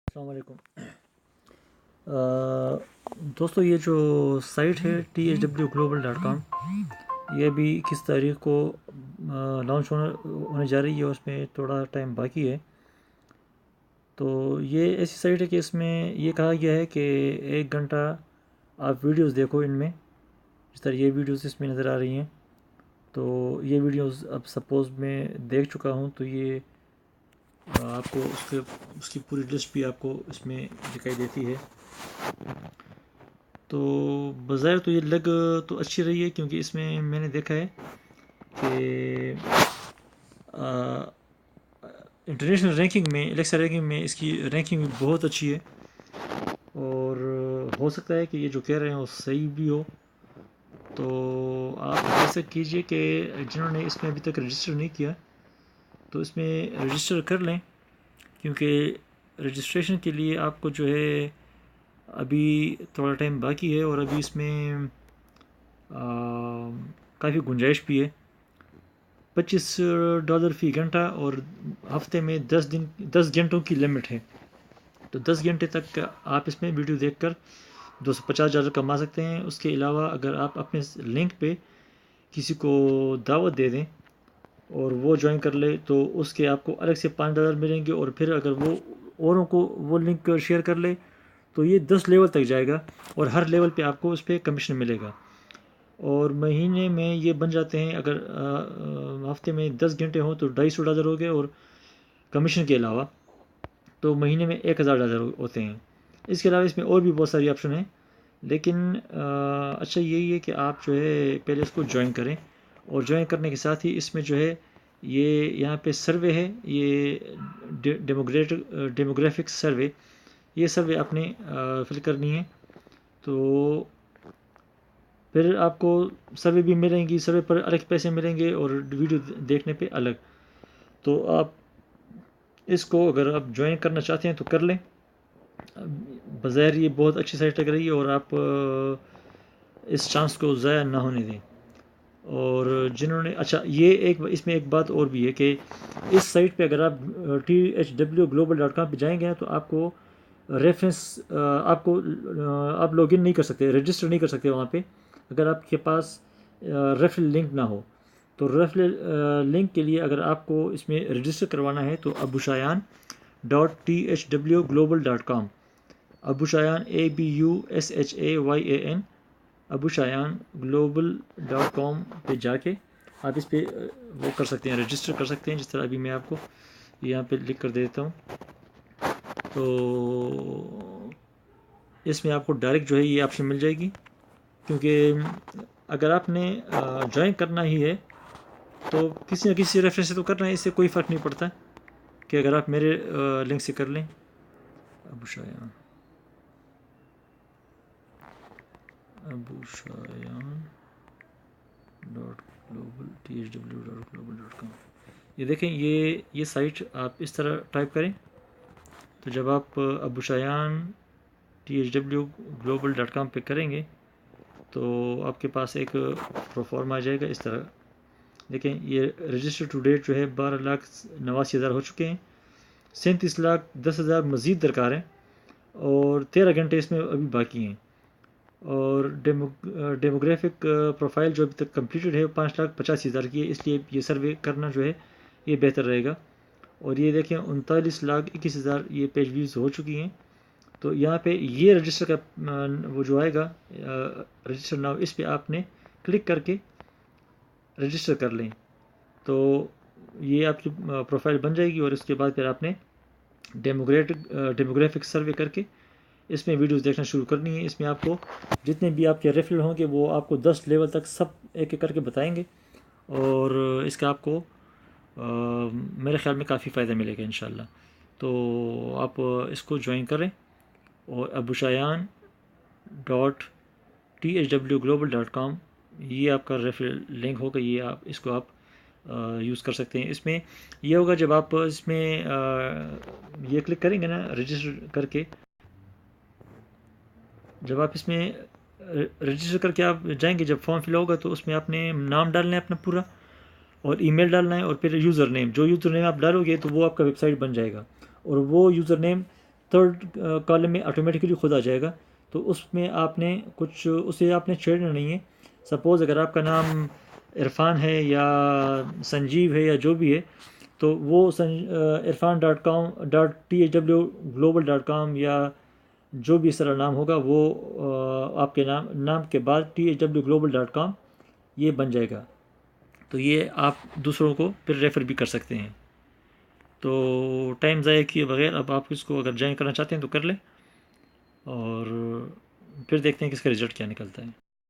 السلام علیکم دوستو، یہ جو سائٹ ہے THWglobal.com، یہ ابھی 21 تاریخ کو لانچ ہونے جا رہی ہے اور اس میں تھوڑا ٹائم باقی ہے۔ تو یہ ایسی سائٹ ہے کہ اس میں یہ کہا گیا ہے کہ 1 گھنٹہ آپ ویڈیوز دیکھو ان میں، جس طرح یہ ویڈیوز اس میں نظر آ رہی ہیں۔ تو یہ ویڈیوز اب سپوز میں دیکھ چکا ہوں، تو یہ آپ کو اس کی پوری لسٹ بھی آپ کو اس میں دکھائی دیتی ہے۔ تو بظاہر تو یہ لگ تو اچھی رہی ہے، کیونکہ اس میں میں نے دیکھا ہے کہ انٹرنیشنل رینکنگ میں، الیکسا رینکنگ میں اس کی رینکنگ بھی بہت اچھی ہے، اور ہو سکتا ہے کہ یہ جو کہہ رہے ہیں وہ صحیح بھی ہو۔ تو آپ ایسا کیجئے کہ جنہوں نے اس میں ابھی تک رجسٹر نہیں کیا تو اس میں رجسٹر کر لیں، کیونکہ رجسٹریشن کے لیے آپ کو جو ہے ابھی تھوڑا ٹائم باقی ہے، اور ابھی اس میں کافی گنجائش بھی ہے۔ $25 فی گھنٹہ، اور ہفتے میں 10 گھنٹوں کی لمٹ ہے۔ تو 10 گھنٹے تک آپ اس میں ویڈیو دیکھ کر $250 کما سکتے ہیں۔ اس کے علاوہ اگر آپ اپنے لنک پہ کسی کو دعوت دے دیں اور وہ جوائن کر لے، تو اس کے آپ کو الگ سے $5 ملیں گے، اور پھر اگر وہ اوروں کو وہ لنک شیئر کر لے تو یہ 10 لیول تک جائے گا، اور ہر لیول پہ آپ کو اس پہ کمیشن ملے گا۔ اور مہینے میں یہ بن جاتے ہیں، اگر ہفتے میں 10 گھنٹے ہوں تو $250 ہو گئے، اور کمیشن کے علاوہ تو مہینے میں $1000 ہوتے ہیں۔ اس کے علاوہ اس میں اور بھی بہت ساری آپشن ہیں، لیکن اچھا یہی ہے کہ آپ جو ہے پہلے اس کو جوائن کریں، اور جوائن کرنے کے ساتھ ہی اس میں جو ہے یہ یہاں پہ سروے ہے، یہ ڈیموگرافک سروے، یہ سروے آپ نے فل کرنی ہے۔ تو پھر آپ کو سروے بھی ملیں گی، سروے پر الگ پیسے ملیں گے، اور ویڈیو دیکھنے پہ الگ۔ تو آپ اس کو اگر آپ جوائن کرنا چاہتے ہیں تو کر لیں۔ بظاہر یہ بہت اچھی سائٹ لگ رہی ہے، اور آپ اس چانس کو ضائع نہ ہونے دیں۔ اور جنہوں نے یہ اس میں ایک بات اور بھی ہے کہ اس سائٹ پہ اگر آپ THWglobal.com پہ جائیں گے تو آپ کو ریفرنس آپ لاگ ان نہیں کر سکتے، رجسٹر نہیں کر سکتے وہاں پہ، اگر آپ کے پاس ریفرل لنک نہ ہو۔ تو ریفرل لنک کے لیے اگر آپ کو اس میں رجسٹر کروانا ہے تو abushayan.THWglobal.com، abushayan ABUSHAYAN abushayanglobal.com پہ جا کے آپ اس پہ وہ کر سکتے ہیں، رجسٹر کر سکتے ہیں، جس طرح ابھی میں آپ کو یہاں پہ لکھ کر دیتا ہوں۔ تو اس میں آپ کو ڈائریکٹ جو ہے یہ آپشن مل جائے گی، کیونکہ اگر آپ نے جوائن کرنا ہی ہے تو کسی نہ کسی ریفرنس سے تو کرنا ہے، اس سے کوئی فرق نہیں پڑتا کہ اگر آپ میرے لنک سے کر لیں۔ abushayan.global.com، یہ دیکھیں، یہ سائٹ آپ اس طرح ٹائپ کریں تو جب آپ abushayan.THWglobal.com پہ کریں گے تو آپ کے پاس ایک پروفارم آ جائے گا اس طرح۔ دیکھیں، یہ رجسٹر ٹو ڈیٹ جو ہے 12,89,000 ہو چکے ہیں، 37,10,000 مزید درکار ہیں، اور 13 گھنٹے اس میں ابھی باقی ہیں۔ اور ڈیموگرافک پروفائل جو ابھی تک کمپلیٹڈ ہے 5,85,000 کی ہے، اس لیے یہ سروے کرنا جو ہے یہ بہتر رہے گا۔ اور یہ دیکھیں 39,21,000 یہ پیج ویوز ہو چکی ہیں۔ تو یہاں پہ یہ رجسٹر کا وہ جو آئے گا رجسٹر ناؤ، اس پہ آپ نے کلک کر کے رجسٹر کر لیں، تو یہ آپ کی پروفائل بن جائے گی، اور اس کے بعد پھر آپ نے ڈیموگرافک سروے کر کے اس میں ویڈیوز دیکھنا شروع کرنی ہے۔ اس میں آپ کو جتنے بھی آپ کے ریفرل ہوں گے وہ آپ کو 10 لیول تک سب ایک ایک کر کے بتائیں گے، اور اس کا آپ کو میرے خیال میں کافی فائدہ ملے گا انشاءاللہ۔ تو آپ اس کو جوائن کریں، اور abushayan.THWglobal.com یہ آپ کا ریفرل لنک ہوگا، یہ آپ اس کو آپ یوز کر سکتے ہیں۔ اس میں یہ ہوگا جب آپ اس میں یہ کلک کریں گے نا رجسٹر کر کے، جب آپ اس میں رجسٹر کر کے آپ جائیں گے، جب فارم فل ہوگا تو اس میں آپ نے نام ڈالنا ہے اپنا پورا، اور ای میل ڈالنا ہے، اور پھر یوزر نیم، جو یوزر نیم آپ ڈالو گے تو وہ آپ کا ویب سائٹ بن جائے گا، اور وہ یوزر نیم تھرڈ کالم میں آٹومیٹکلی خود آ جائے گا. تو اس میں آپ نے کچھ اسے آپ نے چھیڑنا نہیں ہے. سپوز اگر آپ کا نام عرفان ہے یا سنجیو ہے یا جو بھی ہے، تو وہ irfan.com.THWglobal.com یا جو بھی اس طرح نام ہوگا وہ آپ کے نام کے بعد THWglobal.com یہ بن جائے گا. تو یہ آپ دوسروں کو پھر ریفر بھی کر سکتے ہیں. تو ٹائم ضائع کیے بغیر اب آپ اس کو اگر جوائن کرنا چاہتے ہیں تو کر لیں، اور پھر دیکھتے ہیں کہ اس کا رزلٹ کیا نکلتا ہے.